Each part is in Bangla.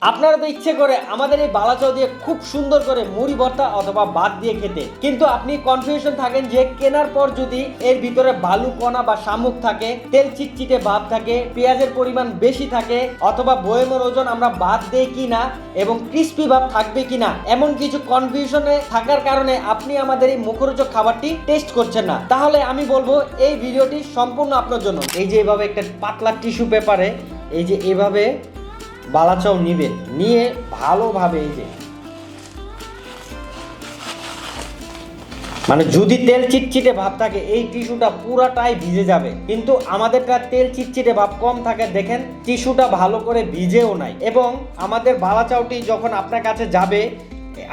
আপনারা তো ইচ্ছে করে আমাদের এই বালাচাও দিয়ে খুব সুন্দর করে মুড়ি ভর্তা অথবা ভাত দিয়ে খেতে, কিন্তু আপনি কনফিউশন থাকেন যে কেনার পর যদি এর ভিতরে বালু কণা বা শামুক থাকে, তেল চিটচিটে ভাব থাকে, পেঁয়াজের পরিমাণ বেশি থাকে, অথবা বয়েমের ওজন আমরা বাদ দেই কিনা এবং ক্রিস্পি ভাব থাকবে কিনা, এমন কিছু কনফিউশনে থাকার কারণে আপনি আমাদের এই মুখরোচক খাবারটি টেস্ট করছেন না। তাহলে আমি বলবো এই ভিডিওটি সম্পূর্ণ আপনার জন্য। এই যে এভাবে একটা পাতলা টিস্যু পেপারে এই যে এভাবে বালাচাও নিবেন, নিয়ে ভালোভাবে এই যে মানে যদি তেল চিটচিটে ভাব থাকে এই টিস্যুটা পুরাটাই ভিজে যাবে, কিন্তু আমাদেরটা তেল চিটচিটে ভাব কম থাকে, দেখেন টিস্যুটা ভালো করে ভিজেও নাই। এবং আমাদের বালাচাওটি যখন আপনার কাছে যাবে,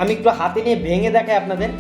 আমি একটু হাতে নিয়ে ভেঙে দেখাই আপনাদের,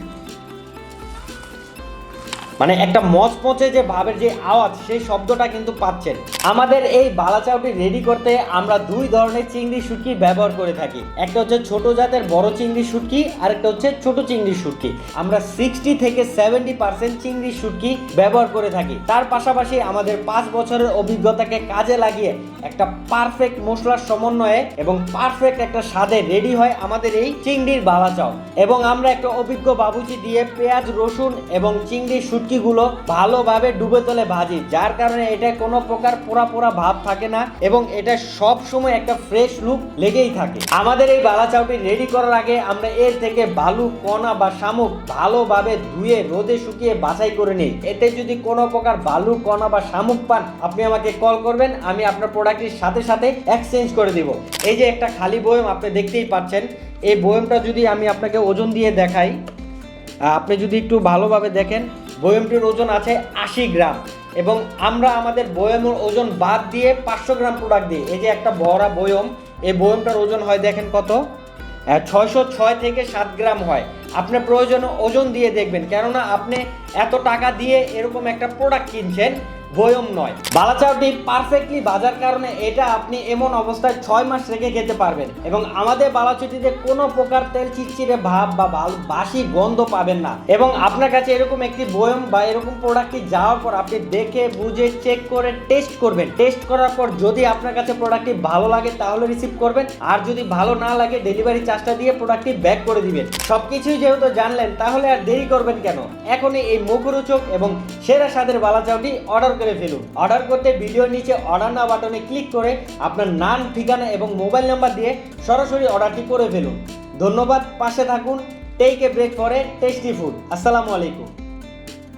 মানে একটা মচমচে যে ভাবের যে আওয়াজ সেই শব্দটা কিন্তু পাচ্ছেন। আমাদের এই বালাচাওটি রেডি করতে আমরা দুই ধরনের চিংড়ি শুটকি ব্যবহার করে থাকি। একটা হচ্ছে ছোট জাতের বড় চিংড়ি শুটকি, আর একটা হচ্ছে ছোট চিংড়ি শুটকি। আমরা 60 থেকে 70% চিংড়ি শুটকি ব্যবহার করে থাকি। তার পাশাপাশি আমাদের 5 বছরের অভিজ্ঞতাকে কাজে লাগিয়ে একটা পারফেক্ট মশলার সমন্বয়ে এবং পারফেক্ট একটা স্বাদে রেডি হয় আমাদের এই চিংড়ির বালাচাও। এবং আমরা একটা অভিজ্ঞ বাবুচি দিয়ে পেঁয়াজ, রসুন এবং চিংড়ি শুটকি গুলো ভালোভাবে ডুবে তোলে ভাজি, যার কারণে এটা কোনো প্রকার পোড়া পোড়া ভাব থাকে না এবং এটা সব সময় একটা ফ্রেশ লুক লেগেই থাকে। আমাদের এই বালাচাওটি রেডি করার আগে আমরা এর থেকে বালু কণা বা শামুক ভালোভাবে ধুয়ে রোদে শুকিয়ে বাছাই করে নিই। এতে যদি কোনো প্রকার বালু কণা বা শামুক পান, আপনি আমাকে কল করবেন, আমি আপনার প্রোডাক্টের সাথে সাথে এক্সচেঞ্জ করে দিব। এই যে একটা খালি বয়ম আপনি দেখতেই পাচ্ছেন, এই বয়মটা যদি আমি আপনাকে ওজন দিয়ে দেখাই, আপনি যদি একটু ভালোভাবে দেখেন, বয়মটির ওজন আছে 80 গ্রাম এবং আমরা আমাদের বয়মের ওজন বাদ দিয়ে 500 গ্রাম প্রোডাক্ট দিই। এই যে একটা বড় বয়ম, এই বয়মটার ওজন হয় দেখেন কত, 606 থেকে 7 গ্রাম হয়। আপনার প্রয়োজনে ওজন দিয়ে দেখবেন, কেননা আপনি এত টাকা দিয়ে এরকম একটা প্রোডাক্ট কিনছেন, বয়ম নয়। বালাচাওটি পারফেক্টলি ভাজার কারণে এটা আপনি এমন অবস্থায় 6 মাস রেখে খেতে পারবেন এবং আমাদের বালাচাওটিতে কোনো প্রকার তেল চিটচিটে ভাব বা বাসি গন্ধ পাবেন না। এবং আপনার কাছে এরকম একটি বয়ম বা এরকম প্রোডাক্টটি যাওয়ার পর আপনি দেখে বুঝে চেক করে টেস্ট করবেন। টেস্ট করার পর যদি আপনার কাছে প্রোডাক্টটি ভালো লাগে তাহলে রিসিভ করবেন, আর যদি ভালো না লাগে ডেলিভারি চার্জটা দিয়ে প্রোডাক্টটি ব্যাক করে দিবেন। সবকিছুই যেহেতু জানলেন, তাহলে আর দেরি করবেন কেন, এখনই এই মুখরোচক এবং সেরা স্বাদের বালাচাওটি অর্ডার করে ফেলুন। অর্ডার করতে ভিডিওর নিচে অর্ডার নাও বাটনে ক্লিক করে আপনার নাম, ঠিকানা এবং মোবাইল নাম্বার দিয়ে সরাসরি অর্ডারটি করে ফেলুন। ধন্যবাদ, পাশে থাকুন। Take a break for a tasty food. আসসালামু আলাইকুম।